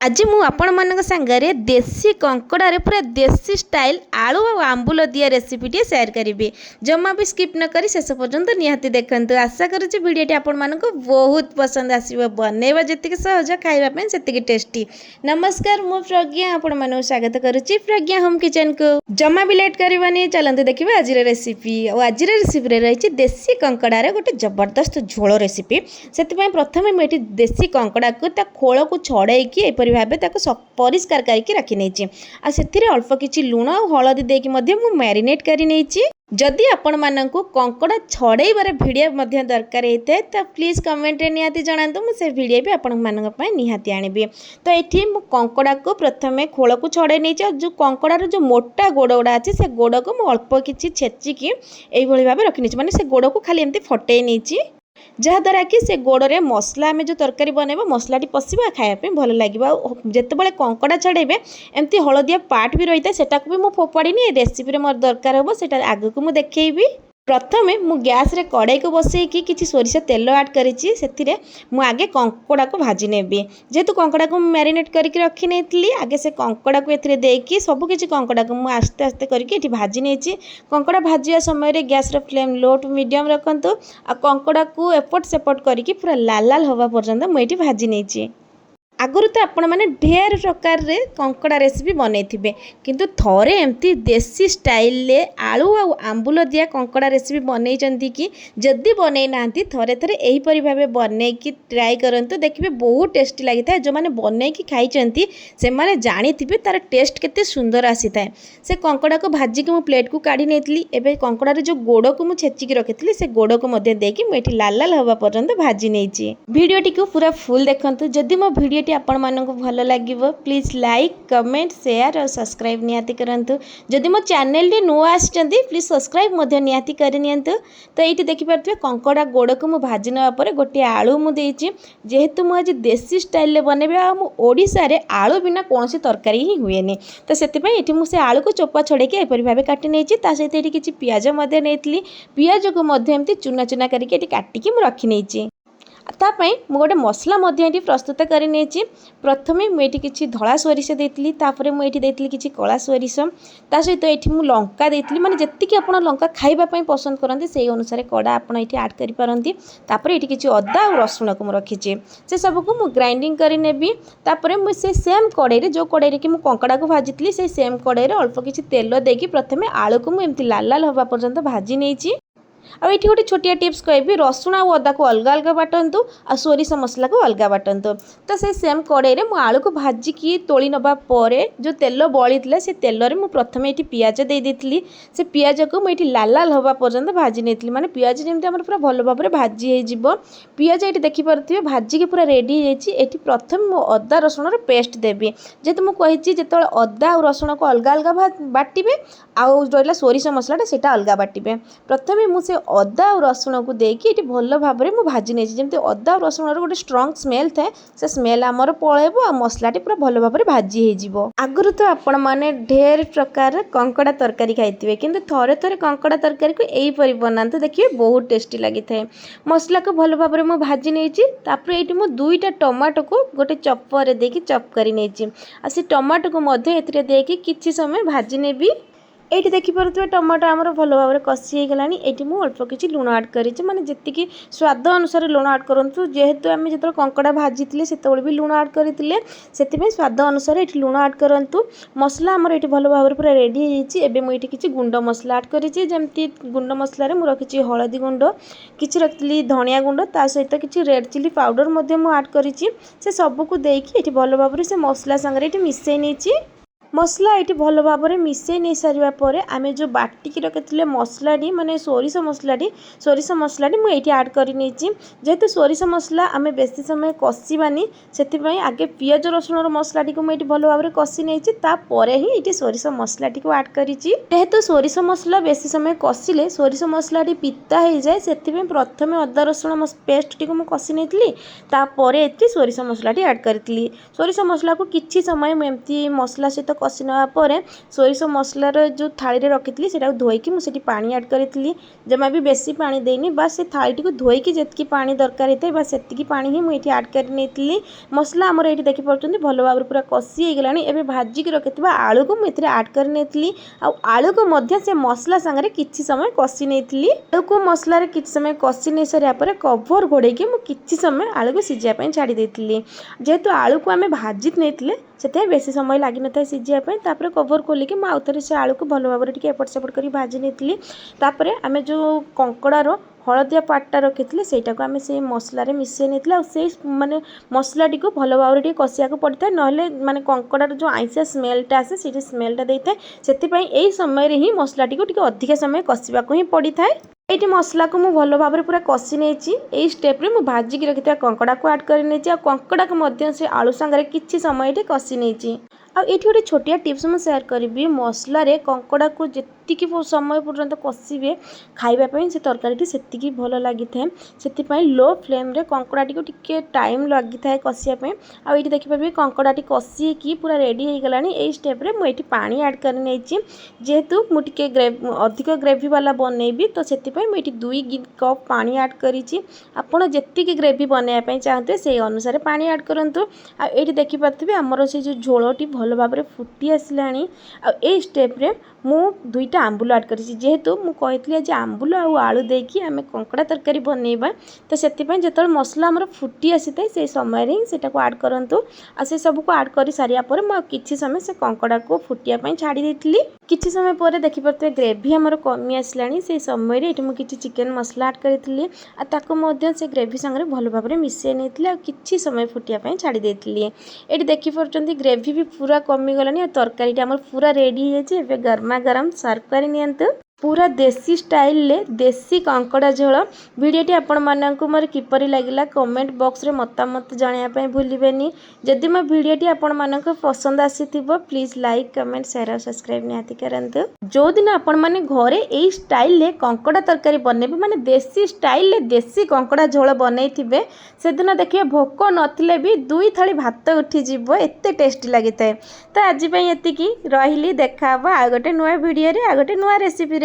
आज मु आपण मान सांगे देसी कंकड़े पूरा देसी स्टाइल आलू और आंबुल दिया रेसिपीटे सेयार करी। जमा भी स्किप न करी शेष पर्यंत निहाती देखंतु। आशा करुच्ची भिडियोटी आपण मानक बहुत पसंद आसीबो। बनैबा जतिक सहज खाइबा सेतिक टेस्टी। नमस्कार मु प्रज्ञा आपण मानक स्वागत करुच्ची प्रज्ञा होम किचन को। जमा भी लेट करबानी चलते देखिए आज रेसिपी। और आज रेसिपी रही देसी कंकड़ार गोटे जबरदस्त झोल रेसिपी। से प्रथम मुझे देसी कंकड़ा को खोल को छड़ाई भावे परिष्कार करके रखी नहीं से अल्प किसी लुण और हलदी देकी मैरिनेट करी। जदि आपण मानक कंकड़ा छड़ाइबार भिडियो दरकार होता है तो प्लीज कमेंट रे निहाती जणातु। मुझे भिडियो भी आपण मानक निहाती आनिबी। तो ये कंकड़ा को प्रथम खोल को छड़ाई नहीं जो कंकड़ार जो मोटा गोड़ गुड़ा अच्छे से गोड़ को मुझे अल्प किसी छेचिकी यही भाव रखी माने से गोड़ को खाली एमती फटई नहीं जहाद्वारा कि से गोड़े मसला आम जो तरकारी बनइबा मसलाटी पशिबा खायापी भल लगे। जितेबाला कंकड़ा छड़ेबे एमती हलदिया पार्ट भी रही है सेटा को भी मुझे फोपाड़ी रेसिपी मोर दरकार हम से आगे को मुझे देखी। प्रथमे मु गैस रे कड़ाई को बसईकी किसी सोरिष तेल ऐड करी आगे कंकड़ा को भाजी नेबी। जेहेतु कंकड़ा को मैरिनेट करके रखी नहीं आगे से कंकड़ा को एथिरे देकी सब किसी कंकड़ा को मुझे आस्ते आस्ते करके भाजी नहीं। कंकड़ा भाजिया समय गैस रे फ्लेम लो टू मीडियम रखंतु। आ कंकड़ा को एपट सेपट करके पूरा लाल लाल हवा पर्यंत मुझे भाजी नहीं। आगुरी तो आपण मैंने ढेर प्रकार रे कंकड़ा रेसिपी बनई किंतु थोड़े एमती देसी स्टाइल आलू और आंबुल दिया कंकड़ा रेसिपी बनई कि जदि बनई ना थोड़े थोड़े यहीपरि भाव बनई कि ट्राए करंतु। देखिए बहुत टेस्टी लगी था। जो मैंने बनई कि खाई से माने जानी थे तार टेस्ट केते सुंदर आसी था। से कंकड़ा को भाजिक मु प्लेट को काढ़ी नहीं एवं कंकड़ार जो गोड़ को मुझे छेचिकी रखी से गोड़ को मुझे लाल लाल हवा पर्यंत भाजी नहीं। वीडियोटी को पूरा फुल देखंतु। जदि मो वीडियो आपण मानक भल लगे प्लीज लाइक कमेंट शेयर और सब्सक्राइब निहाती करंतु। जदि मो चैनल टी नुआ आछंती प्लीज सब्सक्राइब निहाती करनियंतु। तो ये देखिपे कंकड़ा गोड़ को मु भाजी नापर गोटे आलू मुझे जेहेतु मुझे देसी स्टाइल बनइबे ओडिशा रे आलू बिना कौन तरकारी ही हुए तो से मुझे आलू को चोपा छड़े एपरी भाव काटी नहीं सहित ये किसी पियाज नहीं पियाज को एमती चुना चुना करके काटिकी रखी नहीं। तापाई मु गोटे मसला प्रस्तुत करनी। प्रथमे मुझे किसी धला सोरिष देती तापर मुझे देती किसी कला सोरिष ता सहित ये मुझे लंका देती माने जत्तिकी आपण लंका खाइबापी पसंद करते से अनुसार कड़ा आपड़ ये आड करें। तापर ये किसी अदा और रसुण को रखी से सबको मुझे ग्राइंडिंग करें। तापर मुझे सेम कड़ाई जो कड़ाई कि कंकड़ा को भाजी से सेम कड़ाई अल्प किसी तेल देकी प्रथमे आलू को मुझे लाल लाल हवा पर्यंत भाजी नहीं। आ ये गोटे छोटिया टिप्स कहबी रसुण और अदा को अलग अलग बाटंतु आ सोरिष मसला को अलग बाटंतु। तो से सेम कड़ाई में आलू को भाजिकी तोली नबा परे जो तेल बड़ी से तेल में प्रथम ये पियाज दे देती से पियाज को मुझे लाल लाल हवा पर्यंत भाजी नहीं माने पियाज जमी आम पूरा भल भाव में भाजी हो पियाज ये देखिपे भाजिकी पूरा रेडी ये प्रथम अदा रसुण पेस्ट देवी। जेहेतु मुझे जो अदा और रसुण को अलग अलग बाटे आउ रहा सोरिष मसलाटा से अलग बाटे प्रथम मुझे अदा और रसुण को देकी ये भल भाव में भाजी नहीं जमी अदा और रसुण गोटे स्ट्रंग स्मेल थाए से स्मेल आमर पलैब आ मसलाटी पूरा भल भाव में भाजी हो। आगुरी तो आपण मैंने ढेर प्रकार कंकड़ा तरकारी खाई किंतु थोड़े थोड़े कंकड़ा तरकारी को यहीपरि बनाते देखिए बहुत टेस्टी लगी था। मसला को भल भाव में भाजी नहीं ये मुझे दुईटा टमाटो को गोटे चपर देकी चप कर नहीं से टमाटो को देकी किसी समय भाजी नेबी। ये देखिपे टमाटो आमर भल भाव में कषि हो गलानी। ये मुझे अल्प किसी लुण आड कर माने जी स्वाद अनुसार लुण आड करूँ जेहेतु आम जो कंकड़ा भाजी से भी लुण आड करते से स्वाद अनुसार ये लुण आड करूँ। मसला आमर ये भल भाव में पूरा रेडी होती मुझे किसी गुंड मसला आड करमती गुंड मसलार मुझे रखी हलदी गुंड किसी रखी धनिया गुंड ता सहित किसी रेड चिली पाउडर मुझे आड कर सबको देकी ये भल भाव में से मसला सांगे मिसई नहीं। मसला ये भल भाव में मिसई नहीं सारापर आम जो बाटिकी रखी मसलाटी माने सोरिष मसलाटी मुझे आड कर जेहेतु सोरिष मसला आम बेसी समय कषानी से आगे पियाज रसुण मसलाटी को मुझे भल भाव में कषि नहीं ही ये सोरिष मसलाटी को आड कर जेहेतु सोरिष मसला बेसी समय कषिले सोरिष मसलाटी पिता हो जाए से प्रथम अदा रसुण पेस्ट टी मुझे कषि नहीं सोरिष मसलाटी आड करी सोरिष मसला को किसी समय एमती मसला सहित कषि नापर सोरिष मसलार जो थाली रखी से धोईकी मुझे पानी ऐड करी जमा भी बेसी पानी देनी बस से थाली को धोईकी जी पानी दरकार होता है बस से पानी ही मुझे ऐड कर नहीं मसला आमर ये देखिपुर भल भाव पूरा कषि हो गलानी एवं भाजिक रखि आलू को मुझे ऐड कर नहीं आलू को से मसला सांगे किसी समय कषि नहीं आलू को मसला किसी समय कषि नहीं सारापर कभर घोड़े मुझे समय आलू को सीझापी छाड़ी देती जेहेतु आलू को आम भाजी नहीं से बेसी समय लगी न था सीझापी कभर खोलिकी आउ थे से आलू को भल भाव एपट सेपट कर भाजी नहीं आम जो कंकड़ार हलदिया पार्टा रखी से आम से मसलार मिसई नहीं माने मसला टी भल भाव कषिया पड़ता है ना माने कंकड़ार जो आइंसिया स्मेलटा आसे से स्मेलटा देता है से समय ही मसला टी अधिक समय कषा ही पड़ी था ये मसला को मुझे भल भाव पूरा कषि नहीं स्टेप्रे मुझे भाजिक रखी कंकड़ा को ऐड कर कंकड़ा को से आलू सांगे किसी समय कषि नहीं आउट गोटे छोटिया टिप्स मुझे सेयार करी मसलार कंकड़ा को जी समय पर्यंत कषिबे खावाई से तरकारी से भल लगी से लो फ्लेम रे कंकड़ा टी टाइम लगी था कषियापी आउट देखिपारे कंकड़ा टी कषि पूरा रेडी हो गलानी ये स्टेप्रे मुझे पानी ऐड कर जेहेतु मुझे अधिक ग्रेवी वाला बनैबी तो से मुझे 2 कप पानी ऐड करी आपड़ जी ग्रेवी बनवाई चाहते से अनुसार पानी ऐड करूँ आठ देखिपे आमर से जो झोलटी भल भाव फुटी आसला आ स्टेप्रे मु 2टा आंबुल ऐड करी जेहेतु मुझे आज आंबुल आलू देकी आम कंकड़ा तरकारी बनैबा तो से जो मसला आमर फुटी आसी था से समय ही से ऐड करूँ आ से सबको ऐड कर सारापर मुझे समय से कंकड़ा को फुटियापी छाड़ी देती किसी समय पर देखिपे ग्रेवी आमर कमी आसला से समय ये मुझे किसी चिकेन मसला ऐड करी से ग्रेवी सांगे भल भाव मिसई नहीं कि समय फुटियापी छाड़ी देती ये देखिपुर ग्रेवी भी पूरा कमी गलानी तरकारी आमर पूरा रेडी हो गरमा गरम सर्व कर नियंतु पूरा देसी स्टाइल ले देसी कंकड़ा झोल भिडियोटी आपण मानकु मोर किपरि लागिला कमेंट बॉक्स रे मतामत जानिया भूलिबेनी जदि मो भिडियोटी आपण मानकु पसंद आसीथिबो प्लीज लाइक कमेंट शेयर और सब्सक्राइब निहाती करंतु जो दिन आपण माने घरे एई स्टाइल ले कंकड़ा तरकारी बनेबे माने देसी स्टाइल ले देसी कंकड़ा झोल बनैथिबे से दिन देखिए भोक नथिले भी 2 थाली भात उठी जिवो एते टेस्टी लागिताय तो आज पई एतिकी रहिली देखाबो आ गोटे नुवा भिडियो रे आ गोटे नुवा रेसिपी